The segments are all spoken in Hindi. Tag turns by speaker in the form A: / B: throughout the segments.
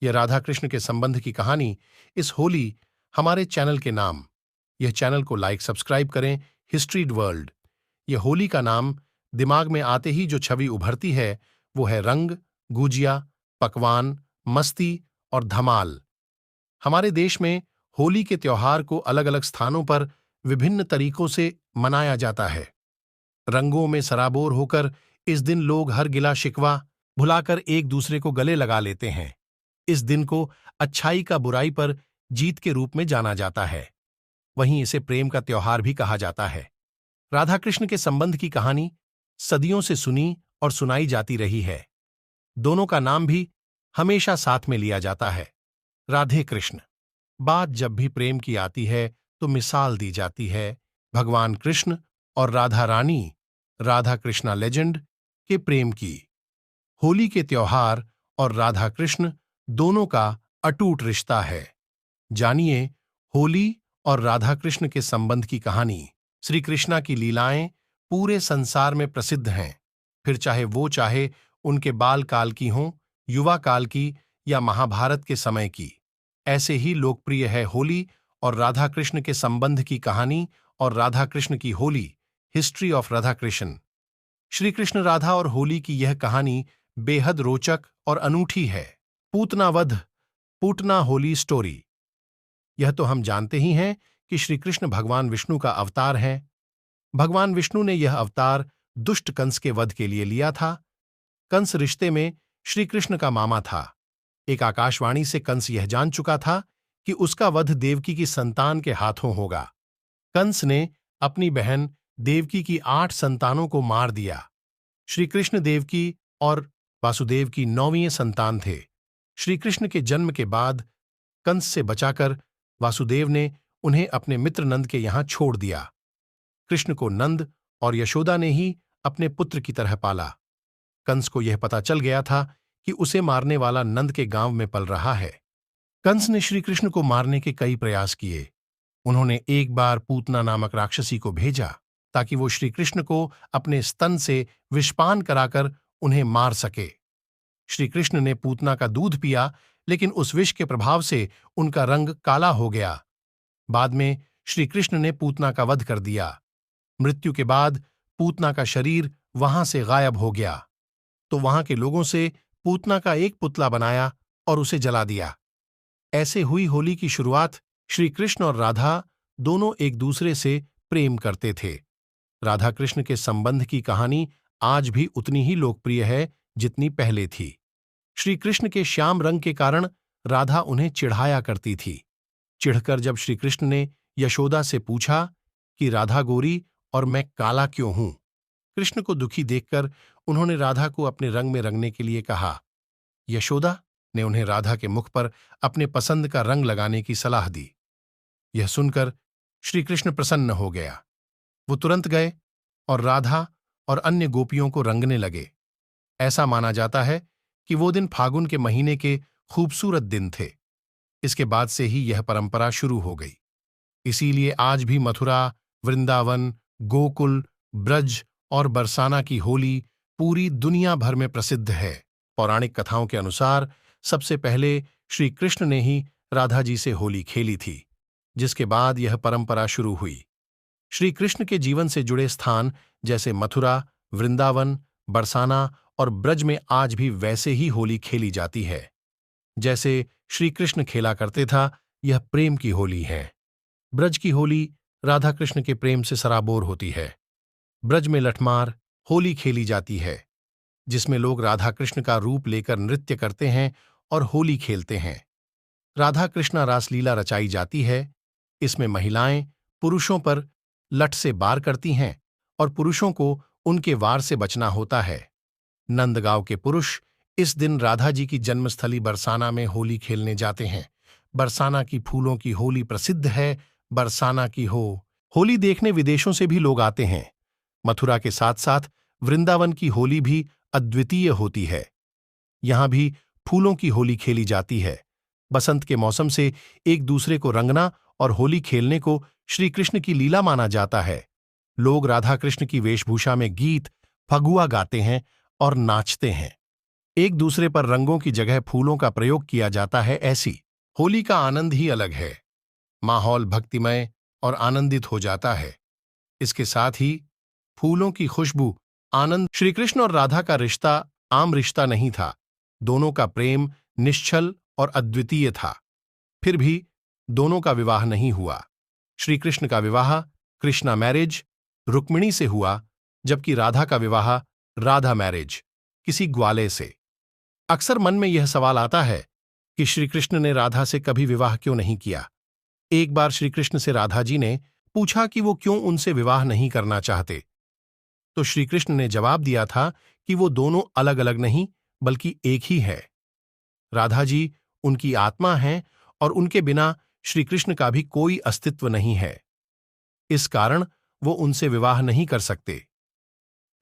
A: यह राधा कृष्ण के संबंध की कहानी इस होली हमारे चैनल के नाम। यह चैनल को लाइक सब्सक्राइब करें। History world. यह होली का नाम दिमाग में आते ही जो छवि उभरती है वो है रंग, गुजिया, पकवान, मस्ती और धमाल। हमारे देश में होली के त्योहार को अलग अलग स्थानों पर विभिन्न तरीकों से मनाया जाता है। रंगों में सराबोर होकर इस दिन लोग हर गिला शिकवा भुलाकर एक दूसरे को गले लगा लेते हैं। इस दिन को अच्छाई का बुराई पर जीत के रूप में जाना जाता है। वहीं इसे प्रेम का त्योहार भी कहा जाता है। राधा कृष्ण के संबंध की कहानी सदियों से सुनी और सुनाई जाती रही है। दोनों का नाम भी हमेशा साथ में लिया जाता है, राधे कृष्ण। बात जब भी प्रेम की आती है तो मिसाल दी जाती है भगवान कृष्ण और राधा रानी, राधा कृष्णा लेजेंड के प्रेम की। होली के त्योहार और राधा कृष्ण दोनों का अटूट रिश्ता है। जानिए होली और राधा कृष्ण के संबंध की कहानी। श्री कृष्णा की लीलाएं पूरे संसार में प्रसिद्ध हैं, फिर चाहे उनके बाल काल की हों, युवा काल की या महाभारत के समय की। ऐसे ही लोकप्रिय है होली और राधा कृष्ण के संबंध की कहानी और राधा कृष्ण की होली, हिस्ट्री ऑफ राधा कृष्ण। श्री कृष्ण राधा और होली की यह कहानी बेहद रोचक और अनूठी है। पूतना वध, पूटना होली स्टोरी। यह तो हम जानते ही हैं कि श्री कृष्ण भगवान विष्णु का अवतार हैं। भगवान विष्णु ने यह अवतार दुष्ट कंस के वध के लिए लिया था। कंस रिश्ते में श्री कृष्ण का मामा था। एक आकाशवाणी से कंस यह जान चुका था कि उसका वध देवकी की संतान के हाथों होगा। कंस ने अपनी बहन देवकी की 8 संतानों को मार दिया। श्री कृष्ण देवकी और वासुदेव की 9वीं संतान थे। श्री कृष्ण के जन्म के बाद कंस से बचाकर वासुदेव ने उन्हें अपने मित्र नंद के यहां छोड़ दिया। कृष्ण को नंद और यशोदा ने ही अपने पुत्र की तरह पाला। कंस को यह पता चल गया था कि उसे मारने वाला नंद के गांव में पल रहा है। कंस ने श्री कृष्ण को मारने के कई प्रयास किए। उन्होंने एक बार पूतना नामक राक्षसी को भेजा ताकि वो श्री कृष्ण को अपने स्तन से विषपान कराकर उन्हें मार सके। श्री कृष्ण ने पूतना का दूध पिया, लेकिन उस विष के प्रभाव से उनका रंग काला हो गया। बाद में श्री कृष्ण ने पूतना का वध कर दिया। मृत्यु के बाद पूतना का शरीर वहां से गायब हो गया, तो वहां के लोगों से पूतना का एक पुतला बनाया और उसे जला दिया। ऐसे हुई होली की शुरुआत। श्री कृष्ण और राधा दोनों एक दूसरे से प्रेम करते थे। राधा कृष्ण के संबंध की कहानी आज भी उतनी ही लोकप्रिय है जितनी पहले थी। श्री कृष्ण के श्याम रंग के कारण राधा उन्हें चिढ़ाया करती थी। चिढ़कर जब श्री कृष्ण ने यशोदा से पूछा कि राधा गोरी और मैं काला क्यों हूं, कृष्ण को दुखी देखकर उन्होंने राधा को अपने रंग में रंगने के लिए कहा। यशोदा ने उन्हें राधा के मुख पर अपने पसंद का रंग लगाने की सलाह दी। यह सुनकर श्री कृष्ण प्रसन्न हो गया। वो तुरंत गए और राधा और अन्य गोपियों को रंगने लगे। ऐसा माना जाता है कि वो दिन फागुन के महीने के खूबसूरत दिन थे। इसके बाद से ही यह परंपरा शुरू हो गई। इसीलिए आज भी मथुरा, वृंदावन, गोकुल, ब्रज और बरसाना की होली पूरी दुनिया भर में प्रसिद्ध है। पौराणिक कथाओं के अनुसार सबसे पहले श्री कृष्ण ने ही राधा जी से होली खेली थी, जिसके बाद यह परंपरा शुरू हुई। श्री कृष्ण के जीवन से जुड़े स्थान जैसे मथुरा, वृंदावन, बरसाना और ब्रज में आज भी वैसे ही होली खेली जाती है जैसे श्री कृष्ण खेला करते था। यह प्रेम की होली है। ब्रज की होली राधा कृष्ण के प्रेम से सराबोर होती है। ब्रज में लठमार होली खेली जाती है, जिसमें लोग राधा कृष्ण का रूप लेकर नृत्य करते हैं और होली खेलते हैं। राधा कृष्णा रासलीला रचाई जाती है। इसमें महिलाएं पुरुषों पर लठ से वार करती हैं और पुरुषों को उनके वार से बचना होता है। नंदगांव के पुरुष इस दिन राधा जी की जन्मस्थली बरसाना में होली खेलने जाते हैं। बरसाना की फूलों की होली प्रसिद्ध है। बरसाना की होली देखने विदेशों से भी लोग आते हैं। मथुरा के साथ साथ वृंदावन की होली भी अद्वितीय होती है। यहां भी फूलों की होली खेली जाती है। बसंत के मौसम से एक दूसरे को रंगना और होली खेलने को श्री कृष्ण की लीला माना जाता है। लोग राधा कृष्ण की वेशभूषा में गीत, फगुआ गाते हैं और नाचते हैं। एक दूसरे पर रंगों की जगह फूलों का प्रयोग किया जाता है। ऐसी होली का आनंद ही अलग है। माहौल भक्तिमय और आनंदित हो जाता है। इसके साथ ही फूलों की खुशबू, आनंद। श्री कृष्ण और राधा का रिश्ता आम रिश्ता नहीं था। दोनों का प्रेम निश्चल और अद्वितीय था। फिर भी दोनों का विवाह नहीं हुआ। श्री कृष्ण का विवाह कृष्णा मैरिज रुक्मिणी से हुआ, जबकि राधा का विवाह राधा मैरिज किसी ग्वाले से। अक्सर मन में यह सवाल आता है कि श्री कृष्ण ने राधा से कभी विवाह क्यों नहीं किया। एक बार श्री कृष्ण से राधा जी ने पूछा कि वो क्यों उनसे विवाह नहीं करना चाहते, तो श्री कृष्ण ने जवाब दिया था कि वो दोनों अलग अलग नहीं बल्कि एक ही है। राधा जी उनकी आत्मा हैं और उनके बिना श्री कृष्ण का भी कोई अस्तित्व नहीं है। इस कारण वो उनसे विवाह नहीं कर सकते।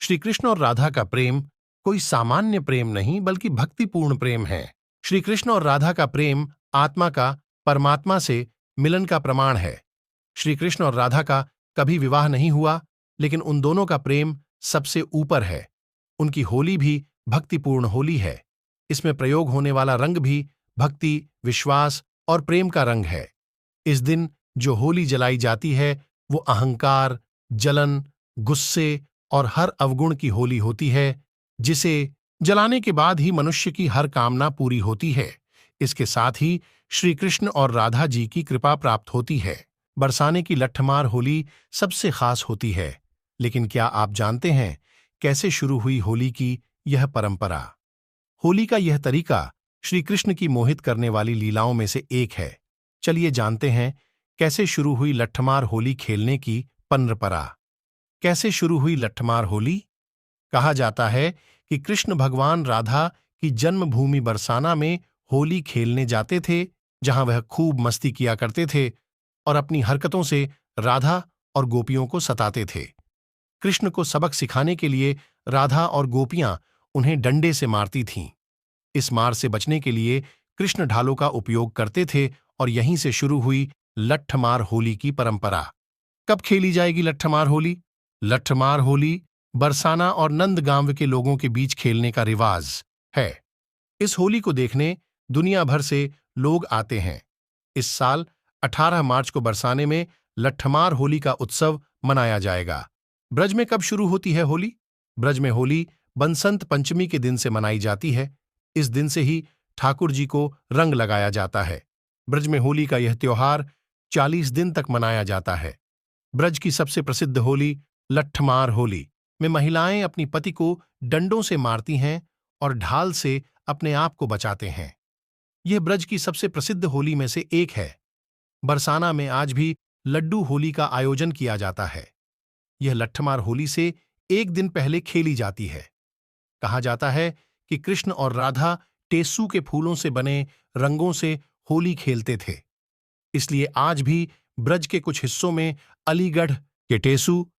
A: श्री कृष्ण और राधा का प्रेम कोई सामान्य प्रेम नहीं बल्कि भक्तिपूर्ण प्रेम है। श्री कृष्ण और राधा का प्रेम आत्मा का परमात्मा से मिलन का प्रमाण है। श्री कृष्ण और राधा का कभी विवाह नहीं हुआ, लेकिन उन दोनों का प्रेम सबसे ऊपर है। उनकी होली भी भक्तिपूर्ण होली है। इसमें प्रयोग होने वाला रंग भी भक्ति, विश्वास और प्रेम का रंग है। इस दिन जो होली जलाई जाती है वो अहंकार, जलन, गुस्से और हर अवगुण की होली होती है, जिसे जलाने के बाद ही मनुष्य की हर कामना पूरी होती है। इसके साथ ही श्री कृष्ण और राधा जी की कृपा प्राप्त होती है। बरसाने की लट्ठमार होली सबसे खास होती है। लेकिन क्या आप जानते हैं कैसे शुरू हुई होली की यह परंपरा? होली का यह तरीका श्री कृष्ण की मोहित करने वाली लीलाओं में से एक है। चलिए जानते हैं कैसे शुरू हुई लट्ठमार होली खेलने की परंपरा। कैसे शुरू हुई लट्ठमार होली? कहा जाता है कि कृष्ण भगवान राधा की जन्मभूमि बरसाना में होली खेलने जाते थे, जहां वह खूब मस्ती किया करते थे और अपनी हरकतों से राधा और गोपियों को सताते थे। कृष्ण को सबक सिखाने के लिए राधा और गोपियां उन्हें डंडे से मारती थीं। इस मार से बचने के लिए कृष्ण ढालों का उपयोग करते थे और यहीं से शुरू हुई लट्ठमार होली की परंपरा। कब खेली जाएगी लट्ठमार होली? लट्ठमार होली बरसाना और नंदगांव के लोगों के बीच खेलने का रिवाज है। इस होली को देखने दुनिया भर से लोग आते हैं। इस साल 18 मार्च को बरसाने में लट्ठमार होली का उत्सव मनाया जाएगा। ब्रज में कब शुरू होती है होली? ब्रज में होली बसंत पंचमी के दिन से मनाई जाती है। इस दिन से ही ठाकुर जी को रंग लगाया जाता है। ब्रज में होली का यह त्योहार 40 दिन तक मनाया जाता है। ब्रज की सबसे प्रसिद्ध होली लट्ठमार होली में महिलाएं अपनी पति को डंडों से मारती हैं और ढाल से अपने आप को बचाते हैं। यह ब्रज की सबसे प्रसिद्ध होली में से एक है। बरसाना में आज भी लड्डू होली का आयोजन किया जाता है। यह लट्ठमार होली से एक दिन पहले खेली जाती है। कहा जाता है कि कृष्ण और राधा टेसू के फूलों से बने रंगों से होली खेलते थे। इसलिए आज भी ब्रज के कुछ हिस्सों में अलीगढ़ के टेसू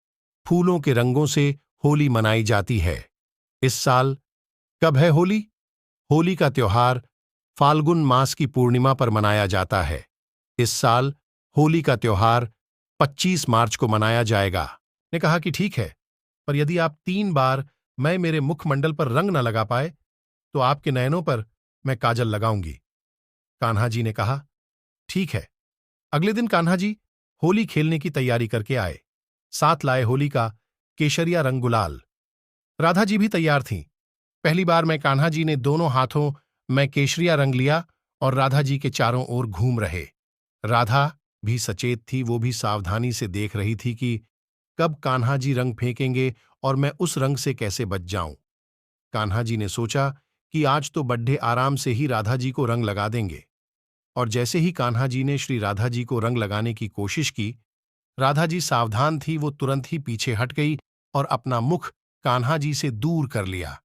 A: फूलों के रंगों से होली मनाई जाती है। इस साल कब है होली? होली का त्योहार फाल्गुन मास की पूर्णिमा पर मनाया जाता है। इस साल होली का त्योहार 25 मार्च को मनाया जाएगा। ने कहा कि ठीक है, पर यदि आप 3 बार मैं मेरे मुखमंडल पर रंग न लगा पाए तो आपके नयनों पर मैं काजल लगाऊंगी। कान्हा जी ने कहा, ठीक है। अगले दिन कान्हा जी होली खेलने की तैयारी करके आए। साथ लाए होली का केशरिया रंग गुलाल। राधा जी भी तैयार थीं। पहली बार मैं कान्हा जी ने दोनों हाथों में केशरिया रंग लिया और राधा जी के चारों ओर घूम रहे। राधा भी सचेत थी, वो भी सावधानी से देख रही थी कि कब कान्हा जी रंग फेंकेंगे और मैं उस रंग से कैसे बच जाऊं। कान्हा जी ने सोचा कि आज तो बड्ढे आराम से ही राधा जी को रंग लगा देंगे। और जैसे ही कान्हा जी ने श्री राधा जी को रंग लगाने की कोशिश की, राधा जी सावधान थी, वो तुरंत ही पीछे हट गई और अपना मुख कान्हा जी से दूर कर लिया।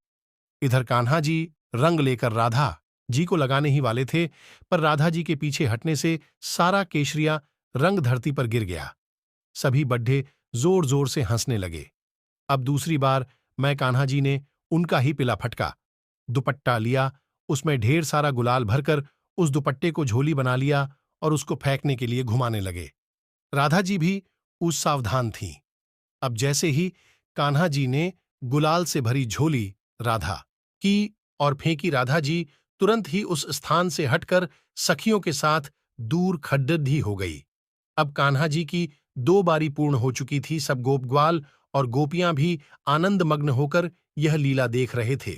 A: इधर कान्हा जी रंग लेकर राधा जी को लगाने ही वाले थे, पर राधा जी के पीछे हटने से सारा केशरिया रंग धरती पर गिर गया। सभी बड्ढे जोर जोर से हंसने लगे। अब दूसरी बार मैं कान्हा जी ने उनका ही पिला फटका। दुपट्टा लिया, उसमें ढेर सारा गुलाल भरकर उस दुपट्टे को झोली बना लिया और उसको फेंकने के लिए घुमाने लगे। राधा जी भी उस सावधान थीं। अब जैसे ही कान्हा जी ने गुलाल से भरी झोली राधा की और फेंकी राधा जी तुरंत ही उस स्थान से हटकर सखियों के साथ दूर खड्डढी हो गई। अब कान्हा जी की 2 बारी पूर्ण हो चुकी थी। सब गोपग्वाल और गोपियां भी आनंदमग्न होकर यह लीला देख रहे थे।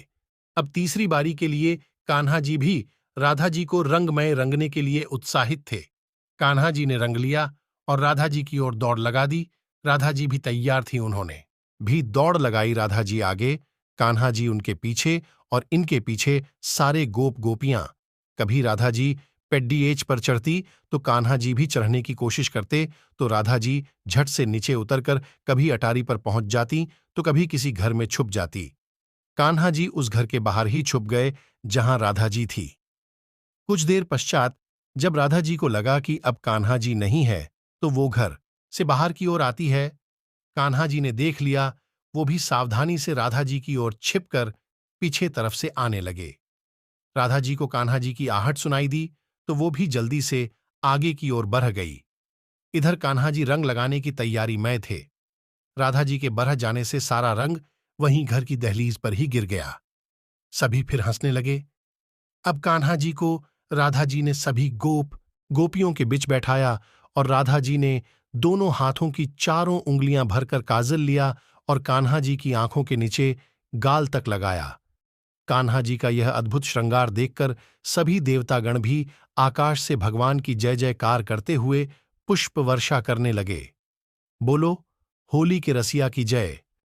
A: अब तीसरी बारी के लिए कान्हा जी भी राधा जी को रंगमय रंगने के लिए उत्साहित थे। कान्हा जी ने रंग लिया और राधा जी की ओर दौड़ लगा दी। राधा जी भी तैयार थी, उन्होंने भी दौड़ लगाई। राधा जी आगे, कान्हा जी उनके पीछे और इनके पीछे सारे गोप गोपियां। कभी राधा जी पेड्डी एच पर चढ़ती तो कान्हा जी भी चढ़ने की कोशिश करते, तो राधा जी झट से नीचे उतरकर कभी अटारी पर पहुंच जाती तो कभी किसी घर में छुप जाती। कान्हा जी उस घर के बाहर ही छुप गए जहां राधा जी थी। कुछ देर पश्चात जब राधा जी को लगा कि अब कान्हा जी नहीं है, तो वो घर से बाहर की ओर आती है। कान्हा जी ने देख लिया, वो भी सावधानी से राधा जी की ओर छिपकर पीछे तरफ से आने लगे। राधा जी को कान्हा जी की आहट सुनाई दी, तो वो भी जल्दी से आगे की ओर बढ़ गई। इधर कान्हा जी रंग लगाने की तैयारी में थे। राधा जी के बढ़ जाने से सारा रंग वहीं घर की दहलीज पर ही गिर गया। सभी फिर हंसने लगे। अब कान्हा जी को राधा जी ने सभी गोपियों के बीच बैठाया और राधा जी ने दोनों हाथों की चारों उंगलियां भरकर काजल लिया और कान्हा जी की आंखों के नीचे गाल तक लगाया। कान्हा जी का यह अद्भुत श्रृंगार देखकर सभी देवतागण भी आकाश से भगवान की जय जयकार करते हुए पुष्प वर्षा करने लगे। बोलो, होली के रसिया की जय।